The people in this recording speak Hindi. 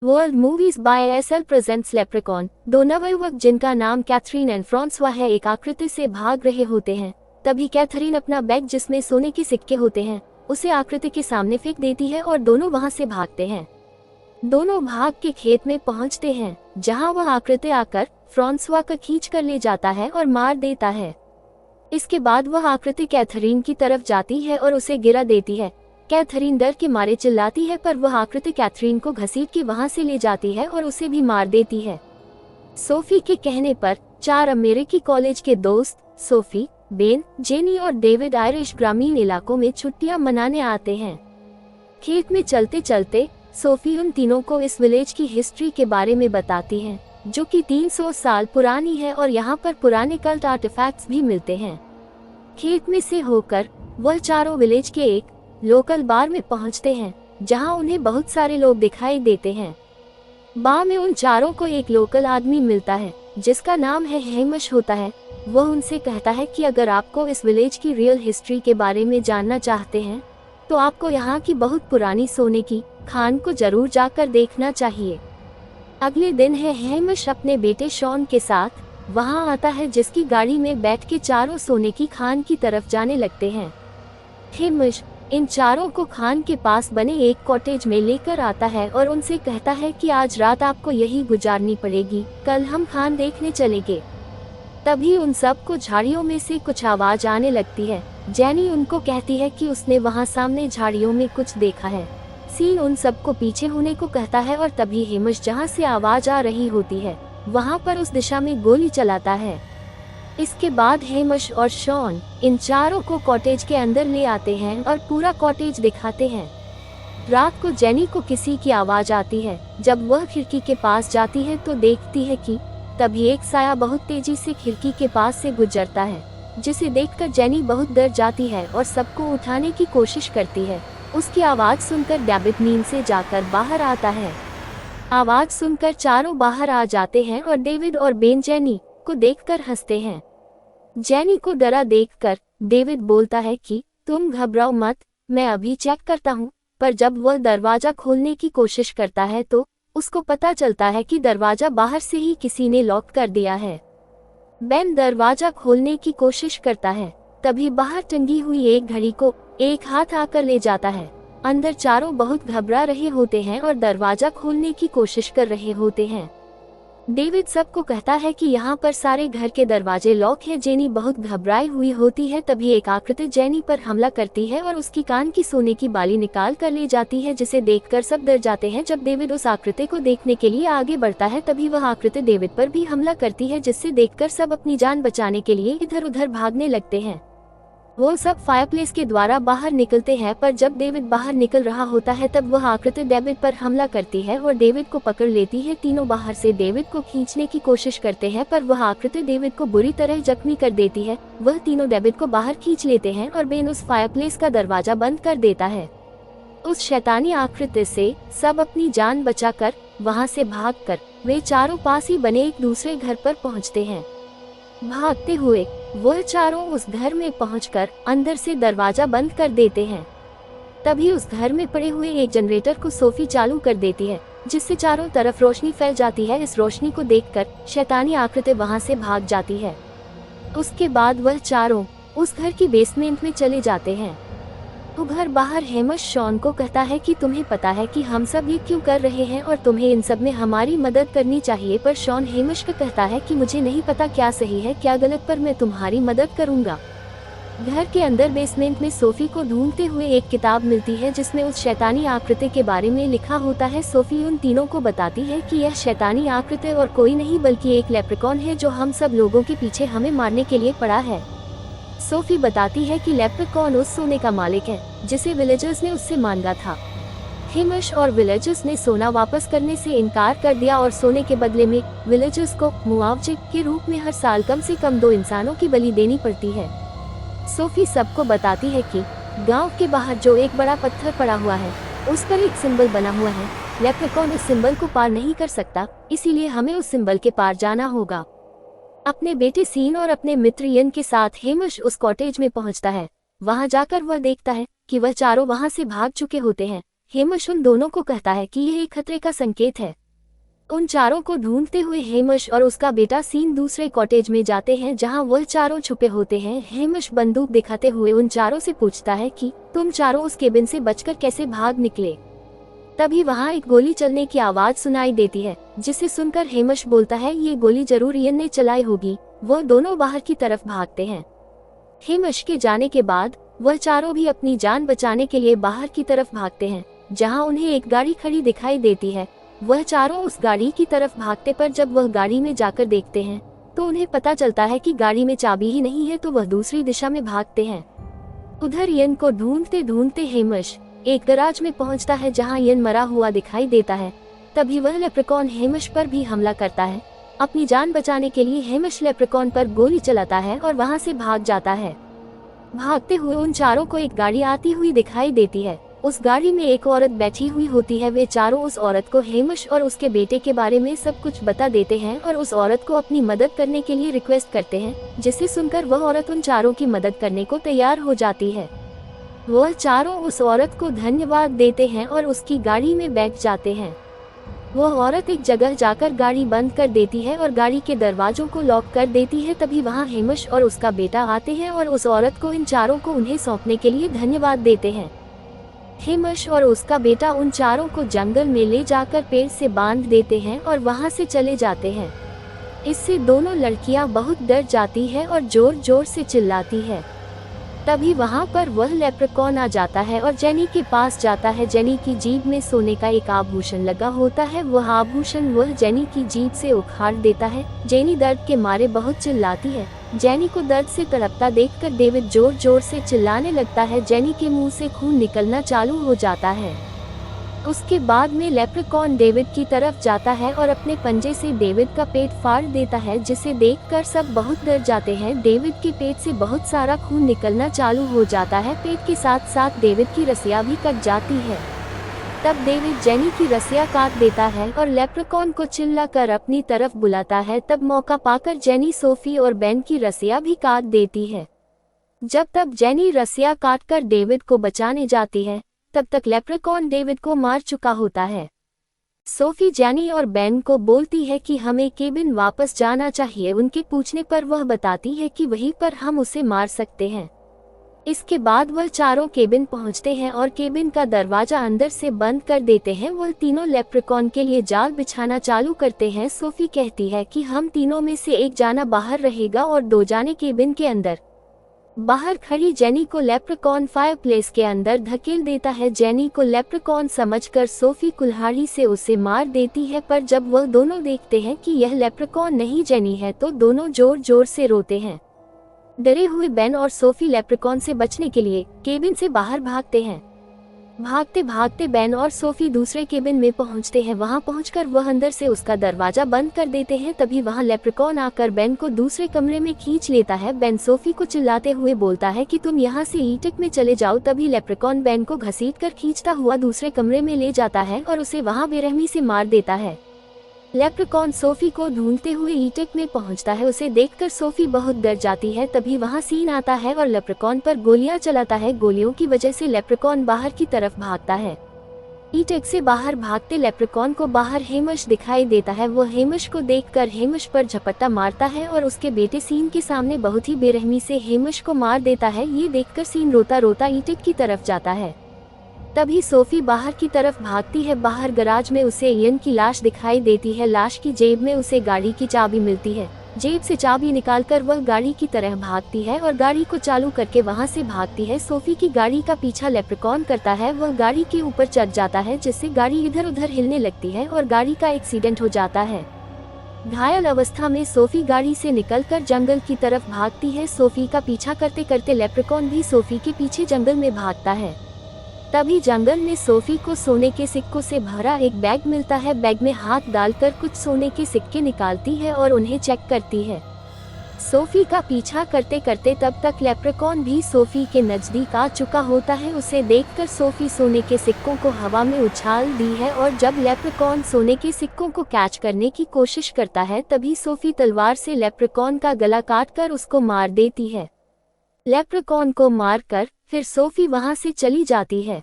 World movies by SL presents leprechaun. दो नवयुवक जिनका नाम कैथरीन एंड फ्रांसवा है एक आकृति से भाग रहे होते हैं। तभी कैथरीन अपना बैग जिसमें सोने के सिक्के होते हैं उसे आकृति के सामने फेंक देती है और दोनों वहां से भागते हैं। दोनों भाग के खेत में पहुंचते हैं जहां वह आकृति आकर फ्रांसवा को खींच कर ले जाता है और मार देता है। इसके बाद वह आकृति कैथरीन की तरफ जाती है और उसे गिरा देती है। कैथरीन डर के मारे चिल्लाती है पर वह आकृति कैथरीन को घसीट के वहां से ले जाती है और उसे भी मार देती है। सोफी के कहने पर 4 अमेरिकी कॉलेज के दोस्त सोफी, बेन, जेनी और डेविड आयरिश ग्रामीण इलाकों में छुट्टियां मनाने आते हैं। खेत में चलते चलते सोफी उन तीनों को इस विलेज की हिस्ट्री के बारे में बताती है जो कि 300 साल पुरानी है और यहाँ पर पुराने कल्ट आर्टिफैक्ट्स भी मिलते हैं। खेत में से होकर वह चारों विलेज के एक लोकल बार में पहुंचते हैं जहां उन्हें बहुत सारे लोग दिखाई देते हैं। बार में उन चारों को एक लोकल आदमी मिलता है जिसका नाम है हेमश होता है। वह उनसे कहता है कि अगर आपको इस विलेज की रियल हिस्ट्री के बारे में जानना चाहते हैं तो आपको यहाँ की बहुत पुरानी सोने की खान को जरूर जाकर देखना चाहिए। अगले दिन है हेमश अपने बेटे शॉन के साथ वहां आता है जिसकी गाड़ी में बैठ के चारों सोने की खान की तरफ जाने लगते हैं। हेमश इन चारों को खान के पास बने एक कॉटेज में लेकर आता है और उनसे कहता है कि आज रात आपको यही गुजारनी पड़ेगी, कल हम खान देखने चलेंगे। तभी उन सब को झाड़ियों में से कुछ आवाज आने लगती है। जेनी उनको कहती है कि उसने वहां सामने झाड़ियों में कुछ देखा है। सीन उन सबको पीछे होने को कहता है और तभी हेमश जहां से आवाज आ रही होती है वहां पर उस दिशा में गोली चलाता है। इसके बाद हेमश और शॉन इन चारों को कॉटेज के अंदर ले आते हैं और पूरा कॉटेज दिखाते हैं। रात को जेनी को किसी की आवाज आती है। जब वह खिड़की के पास जाती है तो देखती है कि तभी एक साया बहुत तेजी से खिड़की के पास से गुजरता है जिसे देखकर जेनी बहुत डर जाती है और सबको उठाने की कोशिश करती है। उसकी आवाज सुनकर डेविड नींद से जाकर बाहर आता है। आवाज सुनकर चारों बाहर आ जाते हैं और डेविड और बेन जेनी को देखकर हंसते हैं। जेनी को डरा देखकर डेविड बोलता है कि तुम घबराओ मत, मैं अभी चेक करता हूँ। पर जब वह दरवाजा खोलने की कोशिश करता है तो उसको पता चलता है कि दरवाजा बाहर से ही किसी ने लॉक कर दिया है। बेन दरवाजा खोलने की कोशिश करता है तभी बाहर टंगी हुई एक घड़ी को एक हाथ आकर ले जाता है। अंदर चारों बहुत घबरा रहे होते हैं और दरवाजा खोलने की कोशिश कर रहे होते हैं। डेविड सबको कहता है कि यहाँ पर सारे घर के दरवाजे लॉक हैं। जेनी बहुत घबराई हुई होती है। तभी एक आकृति जेनी पर हमला करती है और उसकी कान की सोने की बाली निकाल कर ले जाती है जिसे देखकर सब डर जाते हैं। जब डेविड उस आकृति को देखने के लिए आगे बढ़ता है तभी वह आकृति डेविड पर भी हमला करती है जिससे देखकर सब अपनी जान बचाने के लिए इधर उधर भागने लगते हैं। वो सब फायरप्लेस के द्वारा बाहर निकलते हैं पर जब डेविड बाहर निकल रहा होता है तब वह आकृति डेविड पर हमला करती है और डेविड को पकड़ लेती है। तीनों बाहर से डेविड को खींचने की कोशिश करते हैं पर वह आकृति डेविड को बुरी तरह जख्मी कर देती है। वह तीनों डेविड को बाहर खींच लेते हैं और बेन उस फायरप्लेस का दरवाजा बंद कर देता है। उस शैतानी आकृति से सब अपनी जान बचाकर वहाँ से भागकर वे चारों पास ही बने एक दूसरे घर पर पहुँचते हैं। भागते हुए वह चारों उस घर में पहुंचकर अंदर से दरवाजा बंद कर देते हैं। तभी उस घर में पड़े हुए एक जनरेटर को सोफी चालू कर देती है जिससे चारों तरफ रोशनी फैल जाती है। इस रोशनी को देखकर शैतानी आकृति वहां से भाग जाती है। उसके बाद वह चारों उस घर की बेसमेंट में चले जाते हैं। तो घर बाहर हेमश शॉन को कहता है कि तुम्हें पता है कि हम सब ये क्यों कर रहे हैं और तुम्हें इन सब में हमारी मदद करनी चाहिए। पर शॉन हेमश को कहता है कि मुझे नहीं पता क्या सही है क्या गलत, पर मैं तुम्हारी मदद करूंगा। घर के अंदर बेसमेंट में सोफी को ढूंढते हुए एक किताब मिलती है जिसमें उस शैतानी आकृति के बारे में लिखा होता है। सोफी उन तीनों को बताती है कि यह शैतानी आकृति और कोई नहीं बल्कि एक लेप्रेकॉन है जो हम सब लोगों के पीछे हमें मारने के लिए पड़ा है। सोफी बताती है कि लेप्रेकॉन उस सोने का मालिक है जिसे विलेजर्स ने उससे मांगा था। हेमश और विलेजर्स ने सोना वापस करने से इनकार कर दिया और सोने के बदले में विलेजर्स को मुआवजे के रूप में हर साल कम से कम 2 इंसानों की बलि देनी पड़ती है। सोफी सबको बताती है कि गांव के बाहर जो एक बड़ा पत्थर पड़ा हुआ है उस पर एक सिंबल बना हुआ है। लेप्रेकॉन उस सिंबल को पार नहीं कर सकता, इसीलिए हमें उस सिंबल के पार जाना होगा। अपने बेटे सीन और अपने मित्र इयन के साथ हेमश उस कॉटेज में पहुंचता है। वहां जाकर वह देखता है कि वह चारों वहां से भाग चुके होते हैं। हेमश उन दोनों को कहता है कि यह एक खतरे का संकेत है। उन चारों को ढूंढते हुए हेमश और उसका बेटा सीन दूसरे कॉटेज में जाते हैं जहां वह चारों छुपे होते हैं। हेमश बंदूक दिखाते हुए उन चारों से पूछता है कि तुम चारों उस केबिन से बचकर कैसे भाग निकले। तभी वहां एक गोली चलने की आवाज सुनाई देती है, जिसे सुनकर हेमश बोलता है ये गोली जरूर इयन ने चलाई होगी। वह दोनों बाहर की तरफ भागते हैं। हेमश के जाने के बाद वह चारों भी अपनी जान बचाने के लिए बाहर की तरफ भागते हैं, जहां उन्हें एक गाड़ी खड़ी दिखाई देती है। वह चारों उस गाड़ी की तरफ भागते पर जब वह गाड़ी में जाकर देखते हैं तो उन्हें पता चलता है कि गाड़ी में चाबी ही नहीं है, तो वह दूसरी दिशा में भागते हैं। उधर इयन को ढूंढते ढूंढते हेमश एक गैराज में पहुंचता है जहां इयन मरा हुआ दिखाई देता है। तभी वह लेप्रेकॉन हेमश पर भी हमला करता है। अपनी जान बचाने के लिए हेमश लेप्रेकॉन पर गोली चलाता है और वहां से भाग जाता है। भागते हुए उन चारों को एक गाड़ी आती हुई दिखाई देती है। उस गाड़ी में एक औरत बैठी हुई होती है। वे चारों उस औरत को हेमश और उसके बेटे के बारे में सब कुछ बता देते हैं और उस औरत को अपनी मदद करने के लिए रिक्वेस्ट करते हैं, जिसे सुनकर वह औरत उन चारों की मदद करने को तैयार हो जाती है। वह चारों उस औरत को धन्यवाद देते हैं और उसकी गाड़ी में बैठ जाते हैं। वह औरत एक जगह जाकर गाड़ी बंद कर देती है और गाड़ी के दरवाजों को लॉक कर देती है। तभी वहां हेमश और उसका बेटा आते हैं और उस औरत को इन चारों को उन्हें सौंपने के लिए धन्यवाद देते हैं। हेमश और उसका बेटा उन चारों को जंगल में ले जाकर पेड़ से बांध देते हैं और वहां से चले जाते हैं। इससे दोनों लड़कियां बहुत डर जाती है और जोर जोर से चिल्लाती है। तभी वहां पर वह लेप्रेकॉन आ जाता है और जेनी के पास जाता है। जेनी की जीभ में सोने का एक आभूषण लगा होता है। वह आभूषण वह जेनी की जीभ से उखाड़ देता है। जेनी दर्द के मारे बहुत चिल्लाती है। जेनी को दर्द से तड़पता देखकर डेविड जोर जोर से चिल्लाने लगता है। जेनी के मुंह से खून निकलना चालू हो जाता है। उसके बाद में लेप्रेकॉन डेविड की तरफ जाता है और अपने पंजे से डेविड का पेट फाड़ देता है, जिसे देखकर सब बहुत डर जाते हैं। डेविड के पेट से बहुत सारा खून निकलना चालू हो जाता है। पेट के साथ साथ डेविड की रस्सियां भी कट जाती है। तब डेविड जेनी की रस्सियां काट देता है और लेप्रेकॉन को चिल्लाकर अपनी तरफ बुलाता है। तब मौका पाकर जेनी सोफी और बेन की रस्सियां भी काट देती है। जब तब जेनी रस्सियां काटकर डेविड को बचाने जाती है, तब तक लेप्रेकॉन डेविड को मार चुका होता है। सोफी जेनी और बेन को बोलती है कि हमें केबिन वापस जाना चाहिए। उनके पूछने पर वह बताती है कि वहीं पर हम उसे मार सकते हैं। इसके बाद वह चारों केबिन पहुंचते हैं और केबिन का दरवाजा अंदर से बंद कर देते हैं। वह तीनों लेप्रेकॉन के लिए जाल बिछाना चालू करते हैं। सोफी कहती है कि हम तीनों में से एक जाना बाहर रहेगा और दो जाने केबिन के अंदर। बाहर खड़ी जेनी को लेप्रेकॉन फायरप्लेस के अंदर धकेल देता है। जेनी को लेप्रेकॉन समझकर सोफी कुल्हाड़ी से उसे मार देती है, पर जब वह दोनों देखते हैं कि यह लेप्रेकॉन नहीं जेनी है, तो दोनों जोर जोर से रोते हैं। डरे हुए बेन और सोफी लेप्रेकॉन से बचने के लिए केबिन से बाहर भागते हैं। भागते भागते बेन और सोफी दूसरे केबिन में पहुंचते हैं। वहां पहुंचकर वह अंदर से उसका दरवाजा बंद कर देते हैं। तभी वहां लेप्रेकॉन आकर बेन को दूसरे कमरे में खींच लेता है। बेन सोफी को चिल्लाते हुए बोलता है कि तुम यहाँ से ईटेक में चले जाओ। तभी लेप्रेकॉन बेन को घसीटकर खींचता हुआ दूसरे कमरे में ले जाता है और उसे वहां बेरहमी से मार देता है। लेप्रेकॉन सोफी को ढूंढते हुए ईटेक में पहुंचता है। उसे देखकर सोफी बहुत डर जाती है। तभी वहां सीन आता है और लेप्रेकॉन पर गोलियां चलाता है। गोलियों की वजह से लेप्रेकॉन बाहर की तरफ भागता है। ईटेक से बाहर भागते लेप्रेकॉन को बाहर हेमश दिखाई देता है। वो हेमश को देखकर हेमश पर झपट्टा मारता है और उसके बेटे सीन के सामने बहुत ही बेरहमी से हेमश को मार देता है। ये देखकर सीन रोता रोता ईटेक की तरफ जाता है। तभी सोफी बाहर की तरफ भागती है। बाहर गराज में उसे इयन की लाश दिखाई देती है। लाश की जेब में उसे गाड़ी की चाबी मिलती है। जेब से चाबी निकालकर वह गाड़ी की तरह भागती है और गाड़ी को चालू करके वहां से भागती है। सोफी की गाड़ी का पीछा लेप्रेकॉन करता है। वह गाड़ी के ऊपर चढ़ जाता है, जिससे गाड़ी इधर उधर हिलने लगती है और गाड़ी का एक्सीडेंट हो जाता है। घायल अवस्था में सोफी गाड़ी से निकलकर जंगल की तरफ भागती है। सोफी का पीछा करते करते लेप्रेकॉन भी सोफी के पीछे जंगल में भागता है। तभी जंगल में सोफी को सोने के सिक्कों से भरा एक बैग मिलता है। बैग में हाथ डालकर कुछ सोने के सिक्के निकालती है और उन्हें चेक करती है। सोफी का पीछा करते करते तब तक लेप्रेकॉन भी सोफी के नजदीक आ चुका होता है। उसे देखकर सोफी सोने के सिक्कों को हवा में उछाल दी है और जब लेप्रेकॉन सोने के सिक्कों को कैच करने की कोशिश करता है, तभी सोफी तलवार से लेप्रेकॉन का गला काटकर उसको मार देती है। लेप्रेकॉन को मारकर फिर सोफी वहां से चली जाती है।